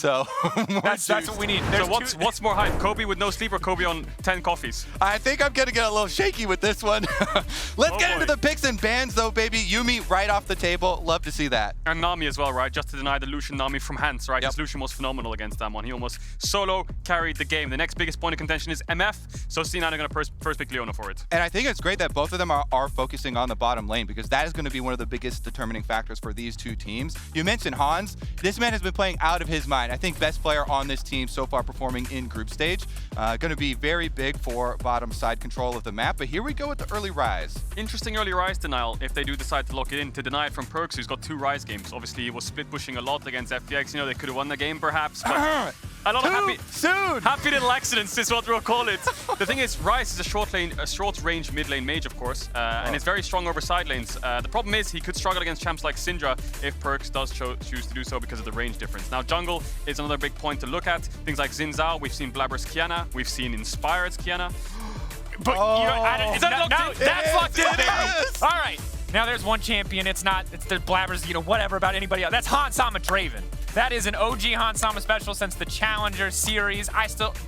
So that's what we need. So what's more hype, Kobe with no sleep or Kobe on 10 coffees? I think I'm gonna get a little shaky with this one. Let's get into the picks and bans though, baby. Yuumi right off the table. Love to see that. And Nami as well, right? Just to deny the Lucian Nami from Hans, right? His Lucian was phenomenal against that one. He almost solo carried the game. The next biggest point of contention is MF, so C9 are gonna first pick Leona for it. And I think it's great that both of them are focusing on the bottom lane, because that is going to be one of the biggest determining factors for these two teams. You mentioned Hans. This man has been playing out of his mind. I think best player on this team so far performing in group stage. Going to be very big for bottom side control of the map. But here we go with the early Rise. Interesting early Rise denial if they do decide to lock it in, to deny it from Perkz, who's got 2 Rise games. Obviously, he was split pushing a lot against FPX. You know, they could have won the game perhaps, but a lot of happy little accidents is what we'll call it. The thing is, Rise is a short range mid lane mage, of course, and it's very strong over side lanes. The problem is he could struggle against champs like Syndra if Perkz does choose to do so because of the range difference. Now, jungle is another big point to look at. Things like Xin Zhao, we've seen Blaber's Kiana, we've seen Inspired's Kiana. But you know, that's locked in, baby. Yes! All right. Now there's one champion. It's the Blaber's, you know, whatever about anybody else. That's Hans Sama Draven. That is an OG Hans Sama special since the Challenger series.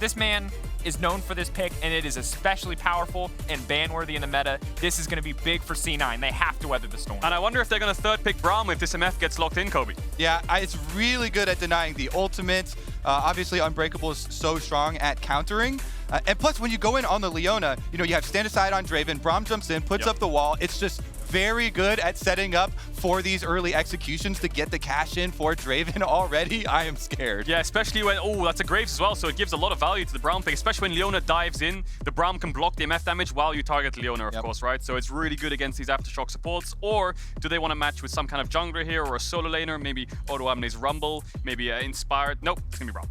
This man is known for this pick, and it is especially powerful and ban-worthy in the meta. This is going to be big for C9. They have to weather the storm. And I wonder if they're going to third pick Braum if this MF gets locked in, Kobe. Yeah, it's really good at denying the ultimate. Obviously, Unbreakable is so strong at countering. And plus, when you go in on the Leona, you know, you have stand aside on Draven, Braum jumps in, puts up the wall. It's just very good at setting up for these early executions to get the cash in for Draven already. I am scared. Yeah, especially when, that's a Graves as well, so it gives a lot of value to the Braum pick, especially when Leona dives in. The Braum can block the MF damage while you target Leona, of course, right? So it's really good against these Aftershock supports. Or do they want to match with some kind of jungler here or a solo laner? Maybe Odoamne's Rumble, maybe Inspired. Nope, it's going to be Braum.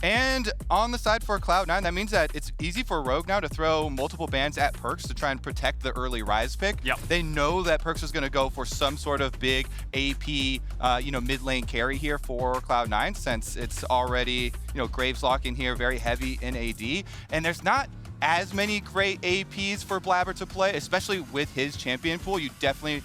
And on the side for Cloud9, that means that it's easy for Rogue now to throw multiple bans at Perkz to try and protect the early Rise pick. They know that Perkz is going to go for some sort of big AP, mid lane carry here for Cloud9, since it's already, Graves lock in here, very heavy in AD. And there's not as many great APs for Blaber to play, especially with his champion pool. You definitely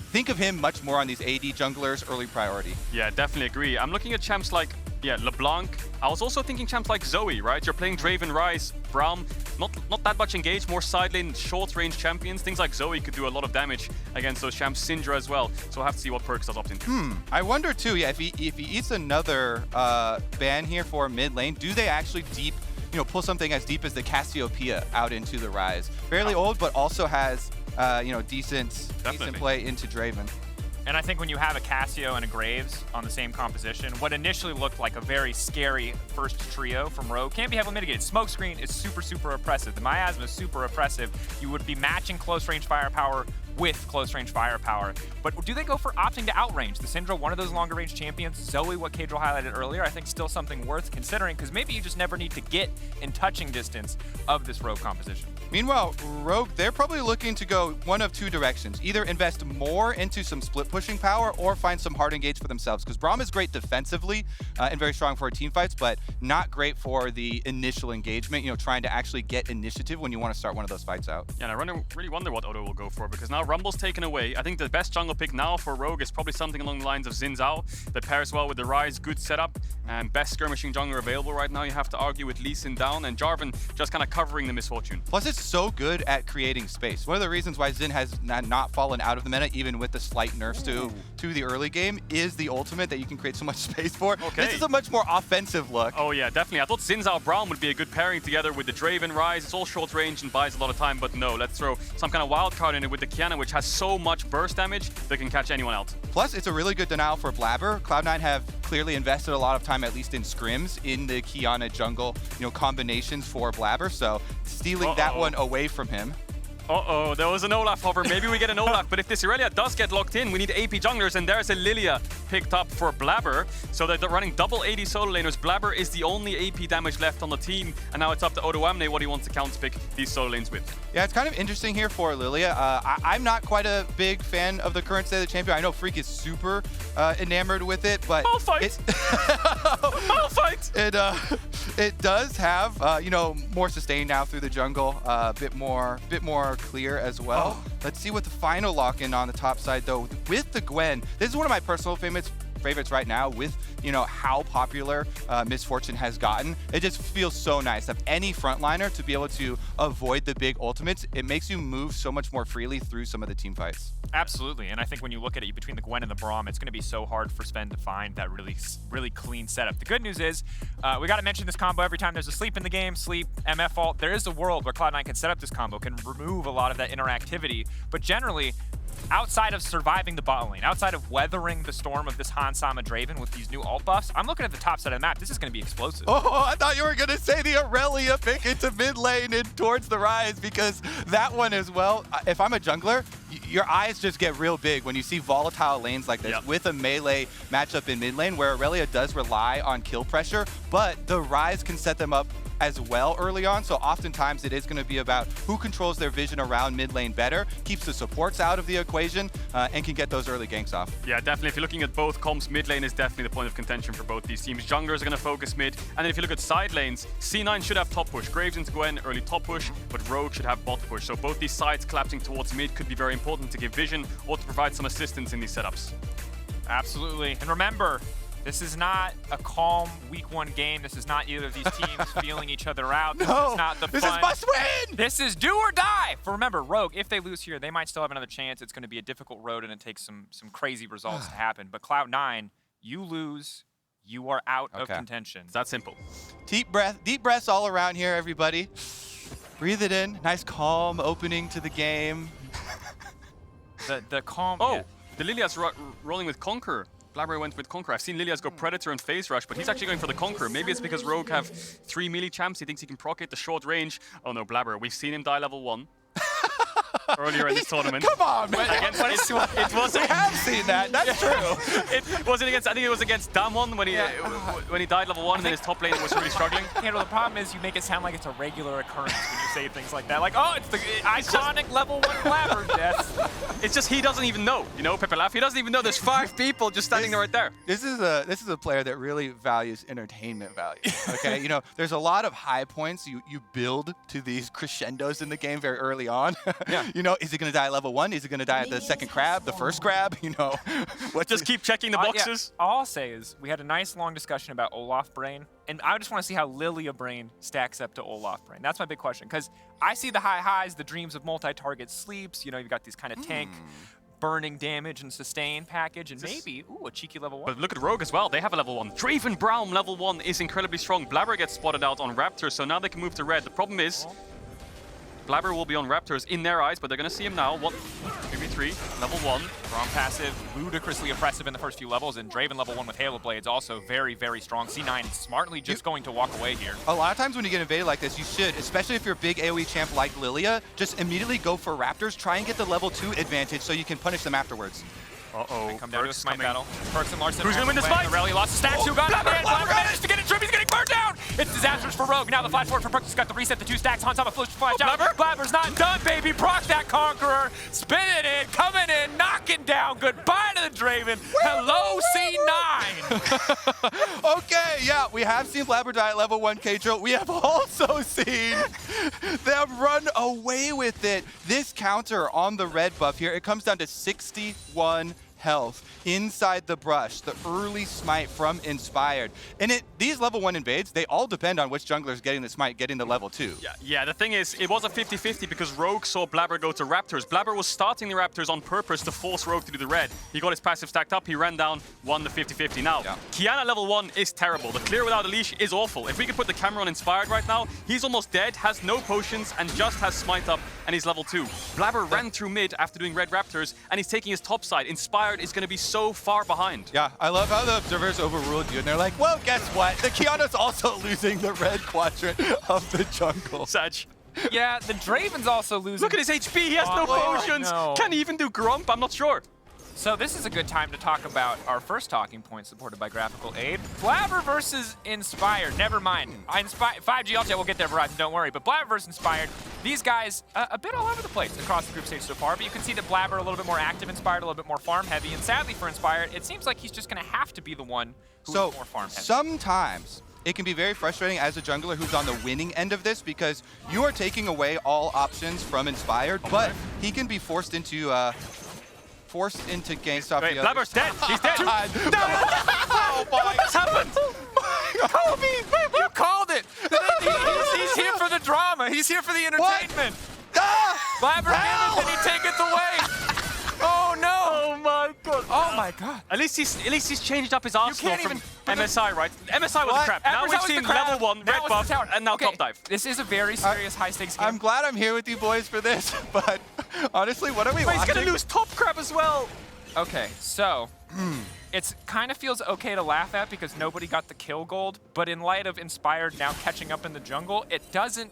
think of him much more on these AD junglers, early priority. Yeah, definitely agree. I'm looking at champs like LeBlanc. I was also thinking champs like Zoe, right? You're playing Draven, Ryze, Braum, not that much engaged, more side lane, short range champions. Things like Zoe could do a lot of damage against those champs, Syndra as well. So we'll have to see what Perkz does opt into. I wonder too, if he eats another ban here for mid lane, do they actually pull something as deep as the Cassiopeia out into the Ryze? Fairly old, but also has decent play into Draven. And I think when you have a Cassio and a Graves on the same composition, what initially looked like a very scary first trio from Rogue can't be heavily mitigated. Smokescreen is super, super oppressive. The Miasma is super oppressive. You would be matching close-range firepower with close-range firepower. But do they go for opting to outrange? The Syndra, one of those longer-range champions. Zoe, what Kadril highlighted earlier, I think still something worth considering, because maybe you just never need to get in touching distance of this Rogue composition. Meanwhile, Rogue, they're probably looking to go one of two directions. Either invest more into some split pushing power or find some hard engage for themselves. Because Braum is great defensively and very strong for team fights, but not great for the initial engagement, trying to actually get initiative when you want to start one of those fights out. Yeah, and I really wonder what Odo will go for, because now Rumble's taken away. I think the best jungle pick now for Rogue is probably something along the lines of Xin Zhao that pairs well with the Ryze, good setup, and best skirmishing jungler available right now. You have to argue with Lee Sin down, and Jarvan just kind of covering the misfortune. Plus, it's so good at creating space. One of the reasons why Xin has not fallen out of the meta, even with the slight nerfs to the early game, is the ultimate that you can create so much space for. This is a much more offensive look. Oh yeah, definitely. I thought Xin Zhao Braum would be a good pairing together with the Draven Ryze. It's all short range and buys a lot of time, but no, let's throw some kind of wild card in it with the Kiana, which has so much burst damage that can catch anyone else. Plus, it's a really good denial for Blaber. Cloud9 have clearly invested a lot of time, at least in scrims, in the Kiana jungle, combinations for Blaber. So stealing that one away from him. There was an Olaf hover. Maybe we get an Olaf, but if this Irelia does get locked in, we need AP junglers, and there's a Lilia picked up for Blaber. So they're running double AD solo laners. Blaber is the only AP damage left on the team, and now it's up to Odoamne what he wants to counterpick these solo lanes with. Yeah, it's kind of interesting here for Lilia. I'm not quite a big fan of the current state of the champion. I know Freak is super enamored with it, but Malphite! Malphite! It does have more sustain now through the jungle, a bit more clear as well. Let's see what the final lock-in on the top side though with the Gwen. This is one of my personal favorites right now with, you know, how popular Misfortune has gotten. It just feels so nice to have any frontliner to be able to avoid the big ultimates. It makes you move so much more freely through some of the team fights. Absolutely, and I think when you look at it between the Gwen and the Braum, it's going to be so hard for Zven to find that really clean setup. The good news is, we got to mention this combo every time there's a sleep in the game, sleep, MF ult. There is a world where Cloud9 can set up this combo, can remove a lot of that interactivity, but generally, outside of surviving the bot lane, outside of weathering the storm of this Han Sama Draven with these new ult buffs, I'm looking at the top side of the map. This is going to be explosive. Oh, I thought you were going to say the Aurelia pick into mid lane and towards the Rise, because that one as well, if I'm a jungler, your eyes just get real big when you see volatile lanes like this with a melee matchup in mid lane where Aurelia does rely on kill pressure, but the Rise can set them up as well early on, so oftentimes it is going to be about who controls their vision around mid lane better, keeps the supports out of the equation, and can get those early ganks off. Yeah, definitely. If you're looking at both comps, mid lane is definitely the point of contention for both these teams. Junglers are going to focus mid, and then if you look at side lanes, C9 should have top push. Graves into Gwen, early top push, but Rogue should have bot push. So both these sides collapsing towards mid could be very important to give vision or to provide some assistance in these setups. Absolutely. And remember, this is not a calm week 1 game. This is not either of these teams feeling each other out. This is not the fun. This is must win! This is do or die. For remember, Rogue, if they lose here, they might still have another chance. It's going to be a difficult road and it takes some crazy results to happen. But Cloud9, you lose, you are out of contention. It's that simple. Deep breaths all around here, everybody. Breathe it in. Nice calm opening to the game. The calm. Oh, the Lilia's rolling with Conqueror. Blaber went with Conqueror. I've seen Lilias go Predator and Phase Rush, but he's actually going for the Conqueror. Maybe it's because Rogue have 3 melee champs. He thinks he can proc it the short range. Oh no, Blaber. We've seen him die level 1 earlier in this tournament. Come on, man. It wasn't. We have seen that. That's true. It wasn't against. I think it was against Damwon when he died level 1 and then his top lane was really struggling. You know, the problem is you make it sound like it's a regular occurrence when you say things like that. Like, oh, it's the iconic level 1 Blaber death. It's just he doesn't even know. You know, Pepe Laugh. He doesn't even know there's 5 people just standing there right there. This is a player that really values entertainment value. Okay, you know, there's a lot of high points you build to these crescendos in the game very early on. You know, is he going to die at level 1? Is he going to die at the second crab, the first crab? You know, just keep checking the boxes. All I'll say is we had a nice long discussion about Olaf Brain, and I just want to see how Lilia Brain stacks up to Olaf Brain. That's my big question, because I see the high highs, the dreams of multi-target sleeps. You know, you've got these kind of tank burning damage and sustain package, and maybe, a cheeky level 1. But look at Rogue as well. They have a level 1. Draven Braum level 1 is incredibly strong. Blaber gets spotted out on Raptor, so now they can move to red. The problem is, Blaber will be on Raptors in their eyes, but they're going to see him now. 3v3, level 1. Braum passive, ludicrously oppressive in the first few levels, and Draven level 1 with Halo Blades also very, very strong. C9 smartly just going to walk away here. A lot of times when you get invaded like this, you should, especially if you're a big AoE champ like Lilia, just immediately go for Raptors, try and get the level 2 advantage so you can punish them afterwards. Uh-oh. Come down to a smite battle. Perkz and Larssen. Who's going to win this fight? Aurelia lost stacks. Who got it? Blaber managed to get it. Trymbi's getting burned down. It's disastrous for Rogue. Now the flash forward for Perkz. Got the reset, the 2 stacks. Han Sama flash out. Blaber's not done, baby. Proc that Conqueror. Spin it in. Coming in. Knocking down. Goodbye to the Draven. Hello, C9. Okay, yeah, we have seen Blaber die at level 1 Kjo. We have also seen them run away with it. This counter on the red buff here, it comes down to 61 health inside the brush, the early smite from Inspired. And these level 1 invades, they all depend on which jungler is getting the smite, getting the level 2. Yeah, the thing is, it was a 50-50 because Rogue saw Blaber go to Raptors. Blaber was starting the Raptors on purpose to force Rogue to do the red. He got his passive stacked up, he ran down, won the 50-50. Now, Kiana level 1 is terrible. The clear without a leash is awful. If we could put the camera on Inspired right now, he's almost dead, has no potions, and just has smite up, and he's level 2. Blaber ran through mid after doing red Raptors, and he's taking his top side. Inspired is going to be so far behind. Yeah, I love how the observers overruled you, and they're like, well, guess what? The Kiana's also losing the red quadrant of the jungle. Sag. Yeah, the Draven's also losing. Look at his HP, he has no potions. No. Can he even do Grump? I'm not sure. So this is a good time to talk about our first talking point supported by Graphical Aid. Blaber versus Inspired. Never mind. 5G ulti, we'll get there, Verizon, don't worry. But Blaber versus Inspired, these guys a bit all over the place across the group stage so far. But you can see that Blaber a little bit more active, Inspired a little bit more farm heavy. And sadly for Inspired, it seems like he's just going to have to be the one who's more farm heavy. Sometimes it can be very frustrating as a jungler who's on the winning end of this because you are taking away all options from Inspired, but he can be forced into forced into ganks off Wait, the other Blaber's dead. He's dead. Oh my What's happened? Kobe, you called it. He's here for the drama. He's here for the entertainment. Blaber, did he take it away? Oh no! Oh my god! Oh my god! At least he's changed up his arsenal can't from even- MSI, right? MSI was a crap. Now we've seen level 1 red buff and now top dive. This is a very serious high stakes game. I'm glad I'm here with you boys for this, but honestly, what are we watching? He's gonna lose top crap as well. Okay, so it's kind of feels okay to laugh at because nobody got the kill gold, but in light of Inspired now catching up in the jungle, it doesn't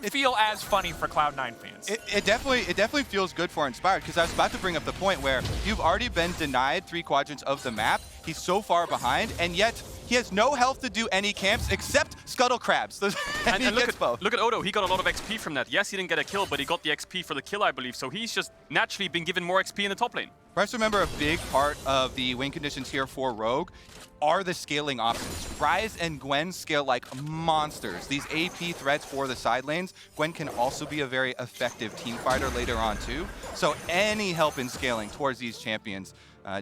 feel as funny for Cloud9 fans. It definitely feels good for Inspired, because I was about to bring up the point where you've already been denied 3 quadrants of the map. He's so far behind, and yet he has no health to do any camps except scuttle crabs. and he gets both. Look at Odo, he got a lot of XP from that. Yes, he didn't get a kill, but he got the XP for the kill, I believe. So he's just naturally been given more XP in the top lane. First, remember a big part of the win conditions here for Rogue are the scaling options. Ryze and Gwen scale like monsters. These AP threats for the side lanes. Gwen can also be a very effective team fighter later on too. So any help in scaling towards these champions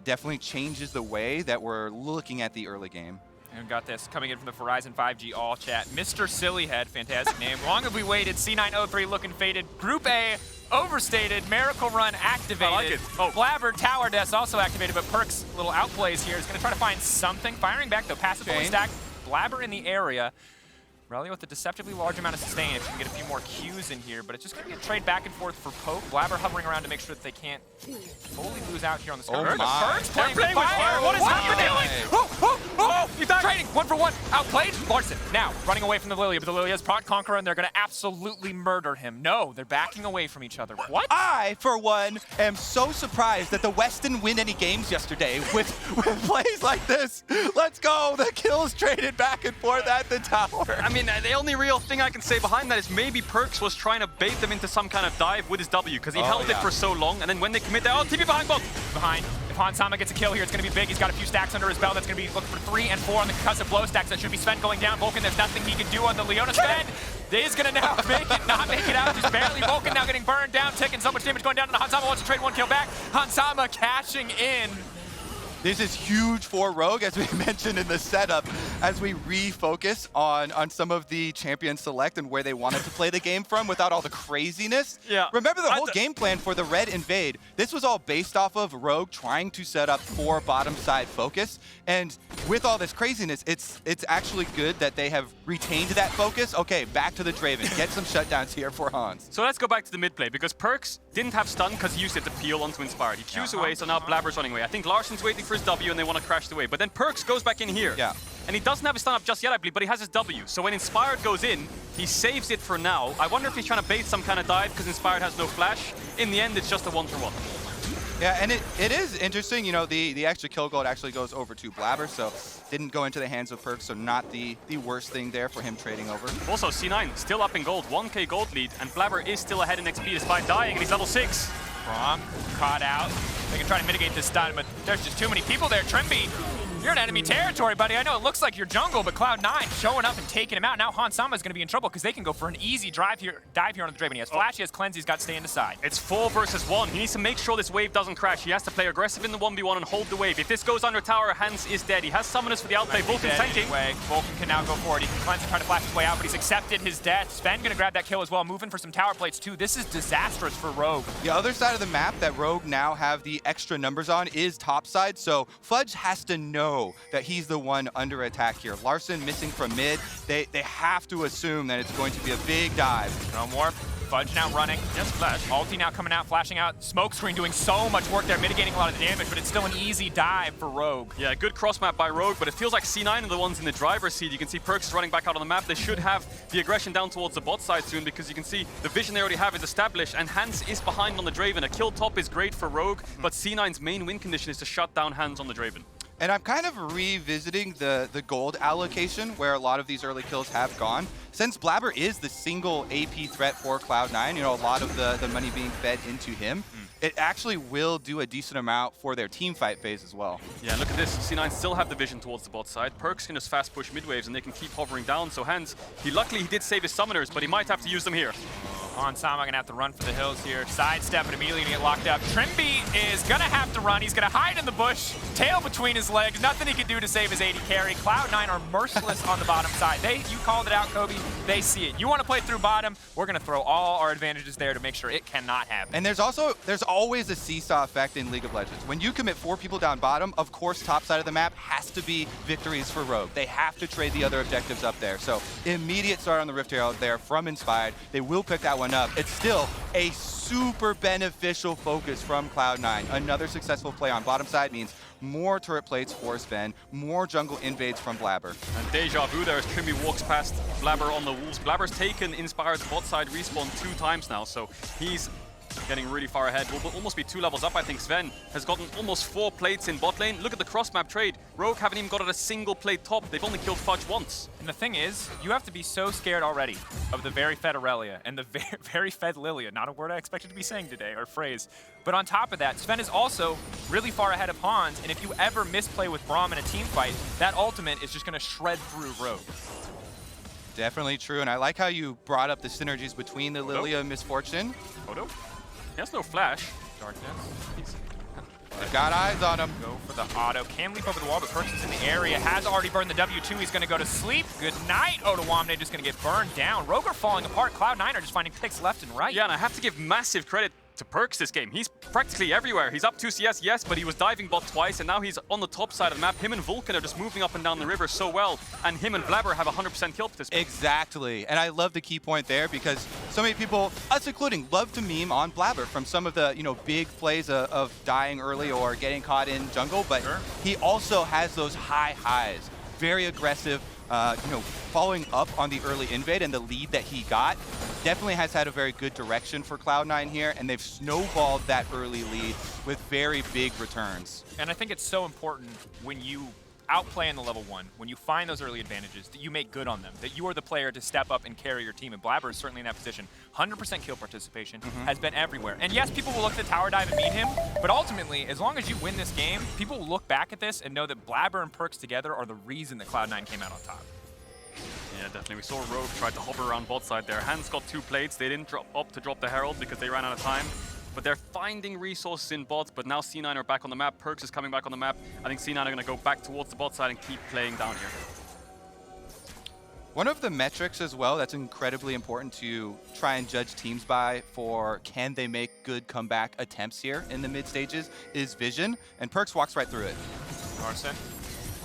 definitely changes the way that we're looking at the early game. And we've got this coming in from the Verizon 5G all chat. Mr. Sillyhead, fantastic name. Long have we waited. C903 looking faded. Group A overstated. Miracle Run activated. I like it. Oh. Blaber Tower Death also activated, but Perkz little outplays here is going to try to find something. Firing back though, passive fully stacked. Blaber in the area. Rally with a deceptively large amount of sustain if you can get a few more Qs in here, but it's just going to be a trade back and forth for Poke. Blaber hovering around to make sure that they can't fully lose out here on the sky. Oh my. Playing with fire. What is happening? Oh, he's trading 1-for-1. Outplayed. Larssen now running away from the Lilia, but the Lilia's Proc Conqueror, and they're going to absolutely murder him. No, they're backing away from each other. What? I, for one, am so surprised that the West didn't win any games yesterday with plays like this. Let's go. The kills traded back and forth at the tower. I mean, the only real thing I can say behind that is maybe Perkz was trying to bait them into some kind of dive with his W, because he held it for so long, and then when they commit, they're TP behind both. Behind. If Hansama gets a kill here, it's going to be big. He's got a few stacks under his belt. That's going to be looking for 3 and 4 on the concussive blow stacks. That should be Zven going down. Vulcan, there's nothing he can do on the Leona. Zven is going to now not make it out, just barely. Vulcan now getting burned down, taking so much damage going down, and Hansama wants to trade 1 kill back. Hansama cashing in. This is huge for Rogue, as we mentioned in the setup, as we refocus on some of the champion select and where they wanted to play the game from without all the craziness. Yeah. Remember the whole game plan for the Red Invade. This was all based off of Rogue trying to set up for bottom side focus. And with all this craziness, it's actually good that they have retained that focus. Okay, back to the Draven. Get some shutdowns here for Hans. So let's go back to the mid play, because Perkz didn't have stun because he used it to peel onto Inspired. He Qs away, so now Blaber's running away. I think Larssen's waiting for his W and they want to crash the wave. But then Perkz goes back in here. Yeah. And he doesn't have his stun up just yet, I believe, but he has his W. So when Inspired goes in, he saves it for now. I wonder if he's trying to bait some kind of dive because Inspired has no flash. In the end, it's just a 1-for-1. Yeah, and it is interesting, you know, the extra kill gold actually goes over to Blaber, so didn't go into the hands of Perkz, so not the worst thing there for him trading over. Also, C9 still up in gold, 1k gold lead, and Blaber is still ahead in XP despite dying, and he's level 6. Wrong. Caught out. They can try to mitigate this stun, but there's just too many people there. Trymbi, you're in enemy territory, buddy. I know it looks like your jungle, but Cloud9 showing up and taking him out. Now Hansama is going to be in trouble because they can go for an easy dive here on the Draven. He has Flash, he has Cleanse, he's got stand aside. It's 4 versus 1. He needs to make sure this wave doesn't crash. He has to play aggressive in the 1v1 and hold the wave. If this goes under tower, Hans is dead. He has summoners for the outplay. Vulcan's tanking. Anyway. Vulcan can now go forward. He can Cleanse and try to flash his way out, but he's accepted his death. Zven going to grab that kill as well, moving for some tower plates too. This is disastrous for Rogue. The other side of the map that Rogue now have the extra numbers on is top side, so Fudge has to know that he's the one under attack here. Larssen missing from mid. They have to assume that it's going to be a big dive. No more. Fudge now running. Just Flash. Ulti now coming out, flashing out. Smoke screen doing so much work there, mitigating a lot of the damage, but it's still an easy dive for Rogue. Yeah, good cross map by Rogue, but it feels like C9 are the ones in the driver's seat. You can see Perkz running back out on the map. They should have the aggression down towards the bot side soon, because you can see the vision they already have is established, and Hans is behind on the Draven. A kill top is great for Rogue, but C9's main win condition is to shut down Hans on the Draven. And I'm kind of revisiting the gold allocation where a lot of these early kills have gone. Since Blaber is the single AP threat for Cloud9, you know, a lot of the money being fed into him, it actually will do a decent amount for their team fight phase as well. Yeah, look at this. C9 still have the vision towards the bot side. Perkz can just fast push mid waves and they can keep hovering down. So Hans, luckily he did save his summoners, but he might have to use them here. Sama gonna have to run for the hills here. Sidestep and immediately gonna get locked up. Trymbi is gonna have to run. He's gonna hide in the bush, tail between his legs. Nothing he can do to save his AD carry. Cloud9 are merciless on the bottom side. You called it out, Kobe. They see it. You want to play through bottom, we're gonna throw all our advantages there to make sure it cannot happen. And there's always a seesaw effect in League of Legends. When you commit 4 people down bottom, of course top side of the map has to be victories for Rogue. They have to trade the other objectives up there. So immediate start on the Rift Herald there from Inspired. They will pick that one up. It's still a super beneficial focus from Cloud9. Another successful play on bottom side means more turret plates for Zven, more jungle invades from Blaber. And deja vu there as Trymbi walks past Blaber on the Wolves. Blaber's taken Inspired's bot side respawn 2 times now, so he's getting really far ahead. Will almost be 2 levels up, I think. Zven has gotten almost 4 plates in bot lane. Look at the cross-map trade. Rogue haven't even got at a single plate top. They've only killed Fudge once. And the thing is, you have to be so scared already of the very fed Aurelia and the very fed Lilia. Not a word I expected to be saying today, or phrase. But on top of that, Zven is also really far ahead of Hans, and if you ever misplay with Braum in a team fight, that ultimate is just going to shred through Rogue. Definitely true, and I like how you brought up the synergies between the Lilia and Misfortune. Odo? He has no flash. Darkness. They've got eyes on him. Go for the auto. Can leap over the wall, but Perkz is in the area. Has already burned the W2. He's going to go to sleep. Good night, Odoamne. Just going to get burned down. Rogue are falling apart. Cloud9 are just finding picks left and right. Yeah, and I have to give massive credit to Perkz this game. He's practically everywhere. He's up 2 CS, yes, but he was diving bot twice, and now he's on the top side of the map. Him and Vulcan are just moving up and down the river so well, and him and Blaber have 100% kill participation. Exactly, and I love the key point there because so many people, us including, love to meme on Blaber from some of the big plays of dying early or getting caught in jungle, but he also has those high highs. Very aggressive, following up on the early invade and the lead that he got. Definitely has had a very good direction for Cloud9 here, and they've snowballed that early lead with very big returns. And I think it's so important when you outplay in the level 1, when you find those early advantages, that you make good on them, that you are the player to step up and carry your team, and Blaber is certainly in that position. 100% kill participation has been everywhere. And yes, people will look at the tower dive and meet him, but ultimately, as long as you win this game, people will look back at this and know that Blaber and Perkz together are the reason that Cloud9 came out on top. Yeah, definitely. We saw Rogue try to hover around bot side there. Hans got 2 plates. They didn't opt to drop the Herald because they ran out of time. But they're finding resources in bot, but now C9 are back on the map. Perkz is coming back on the map. I think C9 are going to go back towards the bot side and keep playing down here. One of the metrics as well that's incredibly important to try and judge teams by for can they make good comeback attempts here in the mid stages is vision, and Perkz walks right through it. Larssen.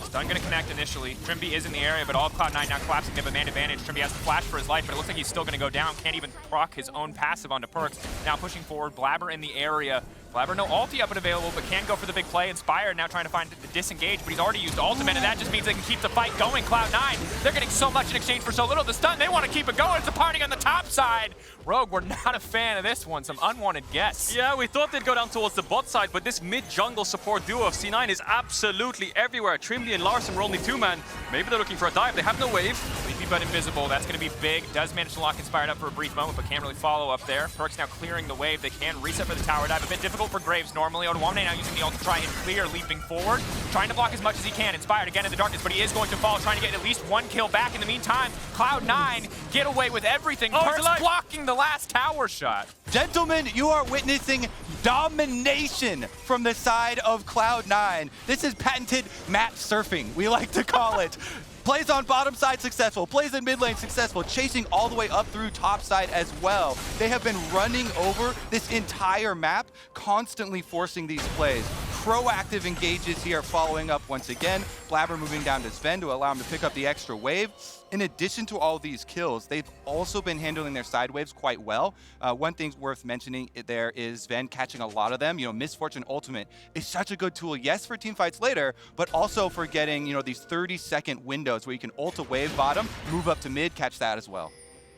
Stun gonna connect initially. Trymbi is in the area, but all of Cloud9 now collapsing. They have a man advantage. Trymbi has to flash for his life, but it looks like he's still gonna go down. Can't even proc his own passive onto Perkz. Now pushing forward, Blaber in the area. Blaber no ulti up and available, but can go for the big play. Inspired now trying to find the disengage, but he's already used ultimate, and that just means they can keep the fight going. Cloud9, they're getting so much in exchange for so little. The stun, they want to keep it going. It's a party on the top side. Rogue, we're not a fan of this one. Some unwanted guests. Yeah, we thought they'd go down towards the bot side, but this mid-jungle support duo of C9 is absolutely everywhere. Trymbi and Larssen were only 2-man. Maybe they're looking for a dive. They have no wave. Sleepy but invisible. That's going to be big. Does manage to lock Inspired up for a brief moment, but can't really follow up there. Perkz now clearing the wave. They can reset for the tower dive. A bit difficult for Graves normally. Odoamne now using the ult to try and clear, leaping forward. Trying to block as much as he can. Inspired again in the darkness, but he is going to fall, trying to get at least 1 kill back. In the meantime, Cloud9 get away with everything. Perkz blocking the last tower shot. Gentlemen, you are witnessing domination from the side of Cloud9. This is patented map surfing, we like to call it. Plays on bottom side successful, plays in mid lane successful, chasing all the way up through top side as well. They have been running over this entire map, constantly forcing these plays. Proactive engages here, following up once again. Blaber moving down to Zven to allow him to pick up the extra wave. In addition to all these kills, they've also been handling their side waves quite well. One thing worth mentioning there is Zven catching a lot of them. Misfortune Ultimate is such a good tool, yes, for team fights later, but also for getting, these 30-second windows where you can ult a wave bottom, move up to mid, catch that as well.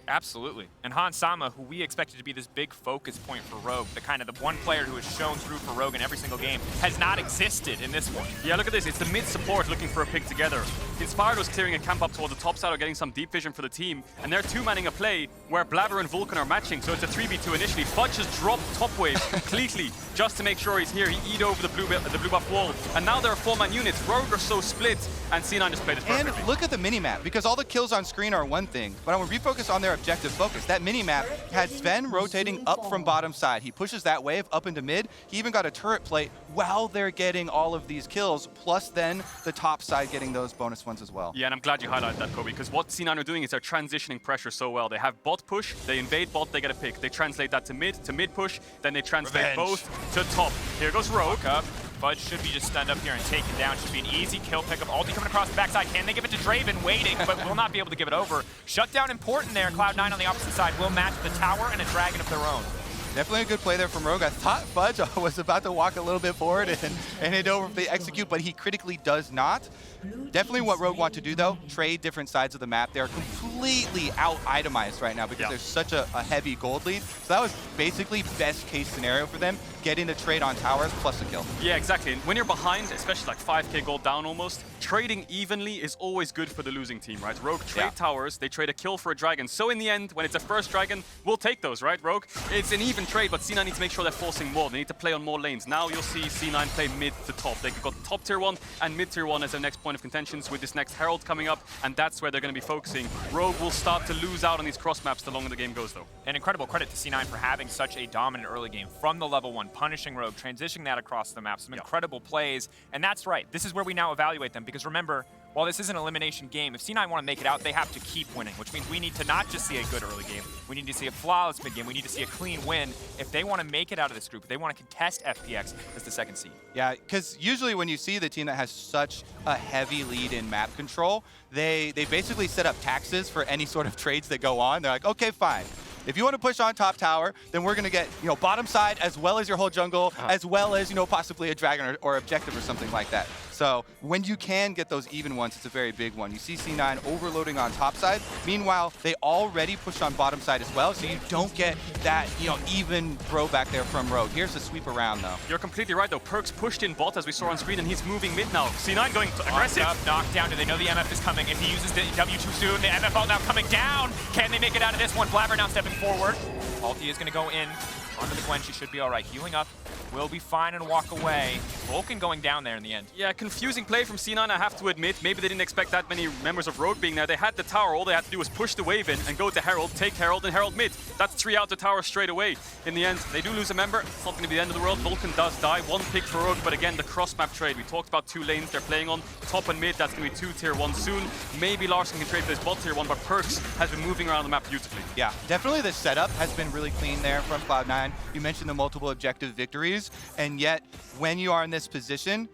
Absolutely. And Sama, who we expected to be this big focus point for Rogue, the one player who has shown through for Rogue in every single game, has not existed in this one. Yeah, look at this. It's the mid support looking for a pick together. Inspired was clearing a camp up towards the top side or getting some deep vision for the team, and they're 2-manning a play where Blaber and Vulcan are matching, so it's a 3v2 initially. Fudge has dropped top wave completely just to make sure he's here. He eat over the blue buff wall, and now there are 4-man units. Rogue are so split, and C9 just played this perfectly. And look at the minimap, because all the kills on screen are one thing, but when we focus on their objective focus. That mini-map had Zven rotating up from bottom side. He pushes that wave up into mid. He even got a turret plate while they're getting all of these kills, plus then the top side getting those bonus ones as well. Yeah, and I'm glad you highlighted that, Kobe, because what C9 are doing is they're transitioning pressure so well. They have bot push, they invade bot, they get a pick. They translate that to mid push, then they translate both to top. Here goes Rogue. Up. Fudge should be just stunned up here and taken down. Should be an easy kill pickup. Ulti coming across the backside. Can they give it to Draven? Waiting, but will not be able to give it over. Shutdown important there. Cloud9 on the opposite side will match the tower and a dragon of their own. Definitely a good play there from Rogue. I thought Fudge was about to walk a little bit forward and hit over if they execute, but he critically does not. Definitely what Rogue want to do, though, trade different sides of the map. They're completely out-itemized right now because there's such a heavy gold lead. So that was basically best case scenario for them, getting the trade on towers plus a kill. Yeah, exactly. And when you're behind, especially like 5k gold down almost, trading evenly is always good for the losing team, right? Rogue trade towers, they trade a kill for a dragon. So in the end, when it's a first dragon, we'll take those, right, Rogue? It's an even trade, but C9 needs to make sure they're forcing more. They need to play on more lanes. Now you'll see C9 play mid to top. They've got top tier 1 and mid tier 1 as their next point of contentions with this next Herald coming up, and that's where they're going to be focusing. Rogue will start to lose out on these cross maps the longer the game goes, though. An incredible credit to C9 for having such a dominant early game from the level 1, punishing Rogue, transitioning that across the map, some incredible plays, and that's right. This is where we now evaluate them, because remember, while this is an elimination game, if C9 want to make it out, they have to keep winning, which means we need to not just see a good early game, we need to see a flawless mid game, we need to see a clean win if they want to make it out of this group, if they want to contest FPX as the second seed. Yeah, because usually when you see the team that has such a heavy lead in map control, they basically set up taxes for any sort of trades that go on. They're like, okay, fine. If you want to push on top tower, then we're going to get, bottom side as well as your whole jungle, as well as, possibly a dragon or objective or something like that. So when you can get those even ones, it's a very big one. You see C9 overloading on top side. Meanwhile, they already pushed on bottom side as well, so you don't get that, even throw back there from Rogue. Here's the sweep around, though. You're completely right, though. Perkz pushed in bot, as we saw on screen, and he's moving mid now. C9 going aggressive. Up, knocked down. Do they know the MF is coming? If he uses the W too soon, the MF now coming down. Can they make it out of this one? Blaber now stepping forward. Ulti is going to go in onto the Gwen. She should be all right. Healing up. Will be fine and walk away. Vulcan going down there in the end. Yeah, confusing play from C9, I have to admit. Maybe they didn't expect that many members of Rogue being there. They had the tower. All they had to do was push the wave in and go to Herald, take Herald, and Herald mid. That's 3 out the tower straight away. In the end, they do lose a member. It's not going to be the end of the world. Vulcan does die. 1 pick for Rogue, but again, the cross-map trade. We talked about 2 lanes they're playing on. Top and mid, that's going to be 2 tier 1 soon. Maybe Larssen can trade for this bot tier 1, but Perkz has been moving around the map beautifully. Yeah, definitely the setup has been really clean there from Cloud9. You mentioned the multiple objective victories, and yet when you are in this position,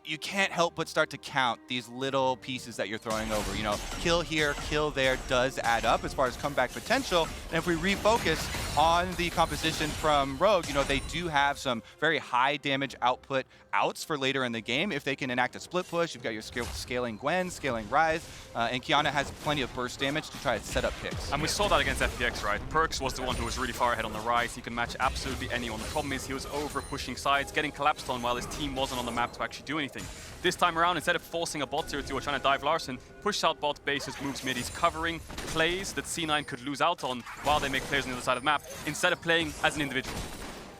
you can't help but start to count these little pieces that you're throwing over. Kill here, kill there does add up as far as comeback potential. And if we refocus on the composition from Rogue, they do have some very high damage output outs for later in the game. If they can enact a split push, you've got your scaling Gwen, scaling Ryze, and Kiana has plenty of burst damage to try to set up picks. And we saw that against FPX, right? Perkz was the one who was really far ahead on the Ryze. He could match absolutely anyone. The problem is he was over pushing sides, getting collapsed on while his team wasn't on the map to actually do anything. This time around, instead of forcing a bot tier 2 or trying to dive Larssen, pushed out bot bases, moves mid. He's covering plays that C9 could lose out on while they make plays on the other side of the map, instead of playing as an individual.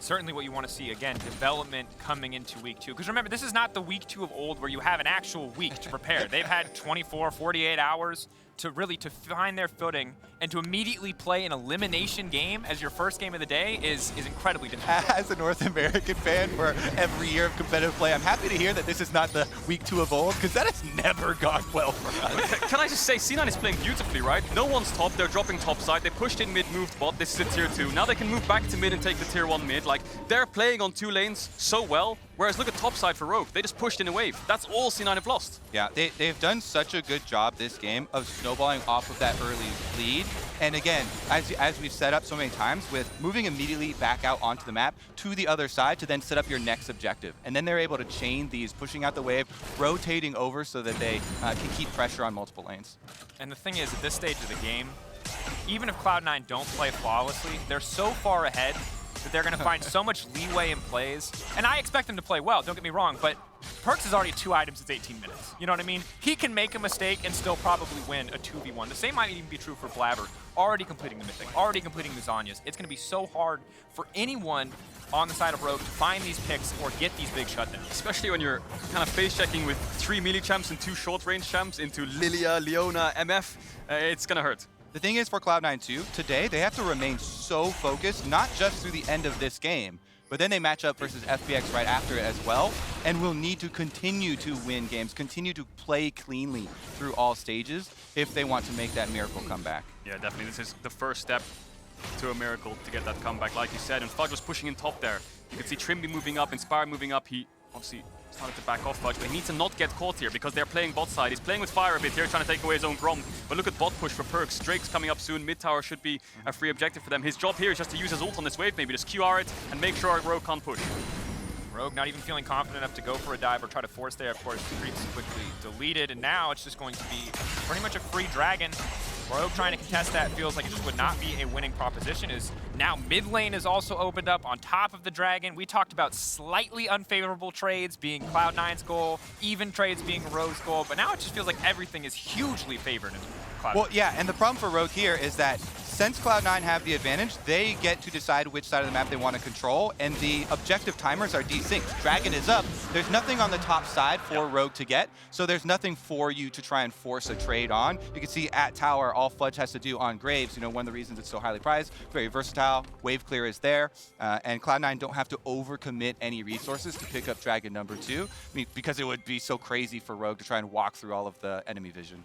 Certainly what you want to see, again, development coming into week 2. Because remember, this is not the week 2 of old where you have an actual week to prepare. They've had 24, 48 hours to find their footing, and to immediately play an elimination game as your first game of the day is incredibly difficult. As a North American fan for every year of competitive play, I'm happy to hear that this is not the week 2 of old, because that has never gone well for us. Can I just say, C9 is playing beautifully, right? No one's top, they're dropping top side, they pushed in mid, moved bot, this is a tier 2. Now they can move back to mid and take the tier 1 mid. Like, they're playing on 2 lanes so well, whereas look at top side for Rogue. They just pushed in a wave. That's all C9 have lost. Yeah, they've done such a good job this game of snowballing off of that early lead. And again, as we've set up so many times, with moving immediately back out onto the map to the other side to then set up your next objective. And then they're able to chain these, pushing out the wave, rotating over so that they can keep pressure on multiple lanes. And the thing is, at this stage of the game, even if Cloud9 don't play flawlessly, they're so far ahead that they're going to find so much leeway in plays. And I expect them to play well, don't get me wrong, but Perkz is already 2 items, it's 18 minutes. You know what I mean? He can make a mistake and still probably win a 2v1. The same might even be true for Blaber, already completing the Mythic, already completing the Zanyas. It's going to be so hard for anyone on the side of Rogue to find these picks or get these big shutdowns. Especially when you're kind of face checking with 3 melee champs and 2 short range champs into Lilia, Leona, MF. It's going to hurt. The thing is for Cloud9 too, today they have to remain so focused, not just through the end of this game, but then they match up versus FPX right after it as well, and will need to continue to win games, continue to play cleanly through all stages if they want to make that miracle comeback. Yeah, definitely. This is the first step to a miracle to get that comeback, like you said. And Fudge was pushing in top there. You can see Trymbi moving up, Inspire moving up. He obviously started to back off Fudge, but he needs to not get caught here because they're playing bot side. He's playing with fire a bit here, trying to take away his own Grom. But look at bot push for Perkz. Drake's coming up soon. Mid tower should be a free objective for them. His job here is just to use his ult on this wave, maybe just QR it and make sure Rogue can't push. Rogue not even feeling confident enough to go for a dive or try to force there. Of course, creeps quickly deleted, and now it's just going to be pretty much a free dragon. Rogue trying to contest that feels like it just would not be a winning proposition. Is now mid lane is also opened up on top of the dragon. We talked about slightly unfavorable trades being Cloud9's goal, even trades being Rogue's goal, but now it just feels like everything is hugely favored in Cloud9. Well, yeah, and the problem for Rogue here is that since Cloud9 have the advantage, they get to decide which side of the map they want to control, and the objective timers are desynced. Dragon is up. There's nothing on the top side for Rogue to get, so there's nothing for you to try and force a trade on. You can see at tower, all Fudge has to do on Graves, one of the reasons it's so highly prized, very versatile, wave clear is there, and Cloud9 don't have to overcommit any resources to pick up Dragon number 2, because it would be so crazy for Rogue to try and walk through all of the enemy vision.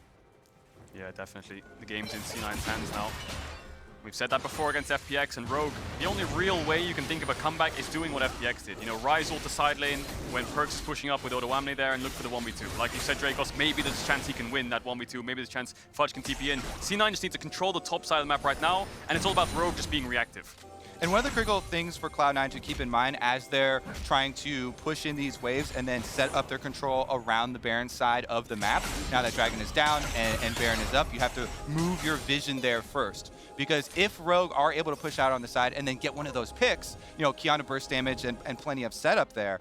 Yeah, definitely. The game's in C9's hands now. We've said that before against FPX and Rogue. The only real way you can think of a comeback is doing what FPX did. Rise ult the side lane when Perkz is pushing up with Odoamne there and look for the 1v2. Like you said, Dracos, maybe there's a chance he can win that 1v2. Maybe there's a chance Fudge can TP in. C9 just needs to control the top side of the map right now, and it's all about Rogue just being reactive. And one of the critical things for Cloud9 to keep in mind as they're trying to push in these waves and then set up their control around the Baron side of the map, now that Dragon is down and Baron is up, you have to move your vision there first. Because if Rogue are able to push out on the side and then get one of those picks, Kiana burst damage and plenty of setup there,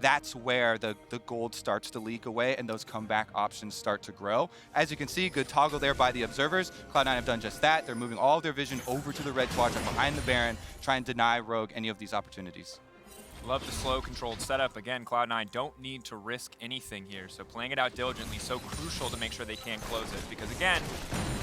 that's where the gold starts to leak away and those comeback options start to grow. As you can see, good toggle there by the observers. Cloud9 have done just that. They're moving all of their vision over to the red quadrant behind the Baron, try and deny Rogue any of these opportunities. Love the slow, controlled setup. Again, Cloud9 don't need to risk anything here, so playing it out diligently, so crucial to make sure they can close it. Because again,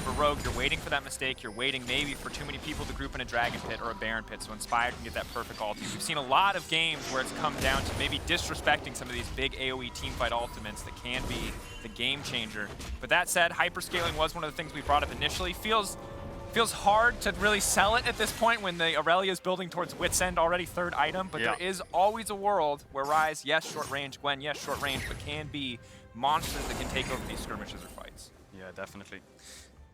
for Rogue, you're waiting for that mistake. You're waiting maybe for too many people to group in a Dragon Pit or a Baron Pit, so Inspired can get that perfect ulti. We've seen a lot of games where it's come down to maybe disrespecting some of these big AoE teamfight ultimates that can be the game changer. But that said, hyperscaling was one of the things we brought up initially. Feels hard to really sell it at this point when the Aurelia is building towards Wit's End already, third item, but there is always a world where Ryze, yes, short range, Gwen, yes, short range, but can be monsters that can take over these skirmishes or fights. Yeah, definitely.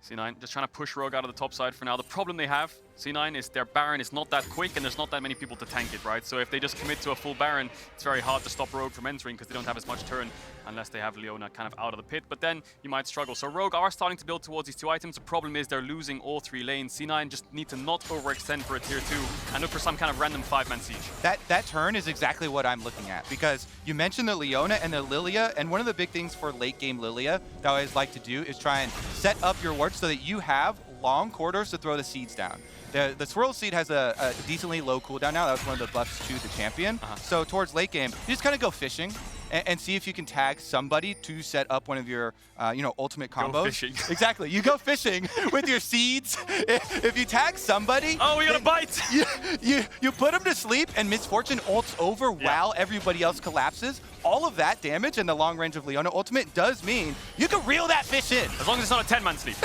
C9 just trying to push Rogue out of the top side for now. The problem they have, C9, is their Baron is not that quick and there's not that many people to tank it, right? So if they just commit to a full Baron, it's very hard to stop Rogue from entering because they don't have as much turn unless they have Leona kind of out of the pit. But then you might struggle. So Rogue are starting to build towards these 2 items. The problem is they're losing all 3 lanes. C9 just need to not overextend for a tier 2 and look for some kind of random 5-man siege. That turn is exactly what I'm looking at, because you mentioned the Leona and the Lilia, and one of the big things for late game Lilia that I always like to do is try and set up your wards so that you have long corridors to throw the seeds down. The Swirl Seed has a decently low cooldown now. That was one of the buffs to the champion. So towards late game, you just kind of go fishing and see if you can tag somebody to set up one of your ultimate combos. Go fishing. Exactly. You go fishing with your seeds. If you tag somebody, oh, we got a bite. You put them to sleep and Misfortune ults over while everybody else collapses. All of that damage and the long range of Leona ultimate does mean you can reel that fish in. As long as it's not a 10-man sleep.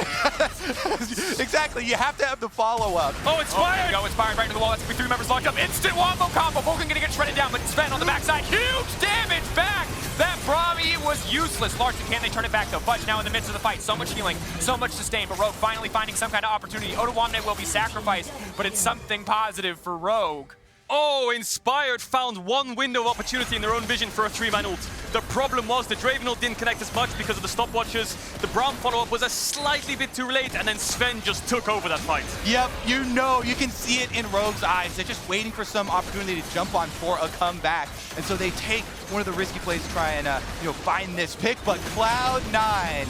Exactly. You have to have the follow-up. Oh, Inspired! There we go, Inspired right into the wall. That's going to be 3 members locked up. Instant wombo combo. Vulcan going to get shredded down, but Zven on the backside. Huge damage back! That Brahmi was useless. Larssen, can they turn it back though? Fudge now in the midst of the fight. So much healing, so much sustain, but Rogue finally finding some kind of opportunity. Odoamne will be sacrificed, but it's something positive for Rogue. Oh, Inspired found one window of opportunity in their own vision for a 3-man ult. The problem was the Draven ult didn't connect as much because of the stopwatches. The Braum follow-up was a slightly bit too late, and then Zven just took over that fight. Yep, you can see it in Rogue's eyes. They're just waiting for some opportunity to jump on for a comeback. And so they take one of the risky plays to try and find this pick, but Cloud9,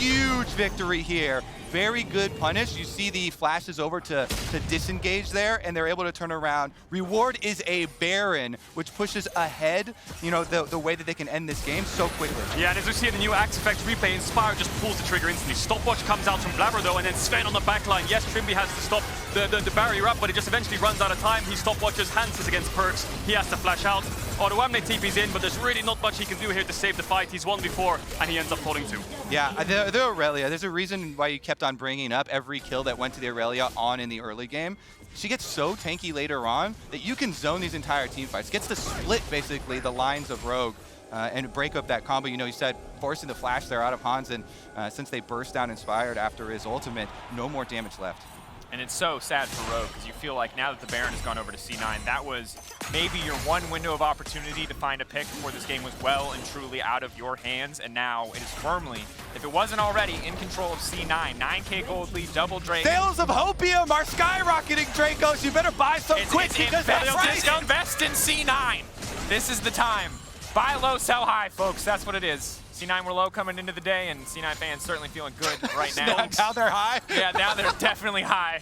huge victory here. Very good punish. You see the flashes over to disengage there, and they're able to turn around. Reward is a Baron, which pushes ahead, you know, the way that they can end this game so quickly. Yeah, and as we see in the new Axe Effect replay, Inspire just pulls the trigger instantly. Stopwatch comes out from Blaber though, and then Zven on the backline. Yes, Trymbi has to stop the barrier up, but it just eventually runs out of time. He stopwatches, Hanses against Perkz. He has to flash out. Odoamne TP's in, but there's really not much he can do here to save the fight. He's won before, and he ends up falling too. Yeah, the Aurelia, there's a reason why you kept on bringing up every kill that went to the Aurelia on in the early game. She gets so tanky later on that you can zone these entire team fights. Gets to split, basically, the lines of Rogue and break up that combo. You know, you said forcing the flash there out of Hans, and since they burst down Inspired after his ultimate, no more damage left. And it's so sad for Rogue, because you feel like now that the Baron has gone over to C9, that was maybe your one window of opportunity to find a pick before this game was well and truly out of your hands, and now it is firmly, if it wasn't already, in control of C9. 9K gold lead, double Drake. Sales of Hopium are skyrocketing, Dracos. You better buy some quick because invest in C9. This is the time. Buy low, sell high, folks. That's what it is. C9 were low coming into the day, and C9 fans certainly feeling good right now. Now they're high? Yeah, now they're definitely high.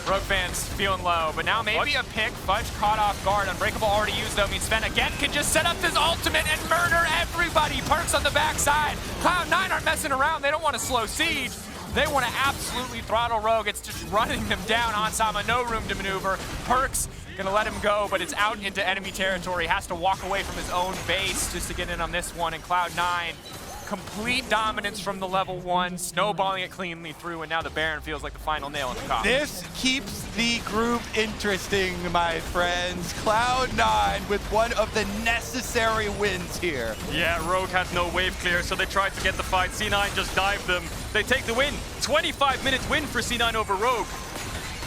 Rogue fans feeling low, but now maybe a pick. Fudge caught off guard. Unbreakable already used, though. Means Zven again can just set up his ultimate and murder everybody. Perkz on the backside. Cloud9 aren't messing around. They don't want to slow siege. They want to absolutely throttle Rogue. It's just running them down. Ansama, no room to maneuver. Perkz gonna let him go, but it's out into enemy territory. Has to walk away from his own base just to get in on this one. And Cloud9, complete dominance from the level 1, snowballing it cleanly through, and now the Baron feels like the final nail in the coffin. This keeps the group interesting, my friends. Cloud9 with one of the necessary wins here. Yeah, Rogue had no wave clear, so they tried to get the fight. C9 just dived them. They take the win. 25-minute win for C9 over Rogue.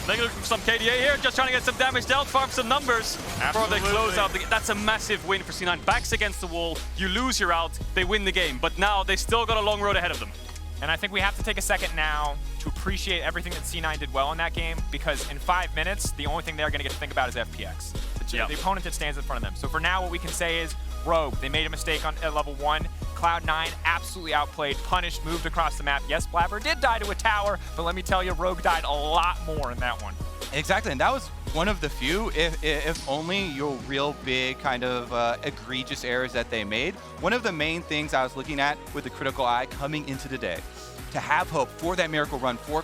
They're looking for some KDA here, just trying to get some damage dealt, farm some numbers before they close out. That's a massive win for C9. Backs against the wall, you lose, you're out, they win the game. But now they still got a long road ahead of them. And I think we have to take a second now to appreciate everything that C9 did well in that game, because in 5 minutes, the only thing they're going to get to think about is FPX. The opponent that stands in front of them. So for now, what we can say is Rogue, they made a mistake at level 1. Cloud9 absolutely outplayed, punished, moved across the map. Yes, Blaber did die to a tower, but let me tell you, Rogue died a lot more in that one. Exactly, and that was one of the few, if only your real big kind of egregious errors that they made. One of the main things I was looking at with the critical eye coming into the day, to have hope for that miracle run for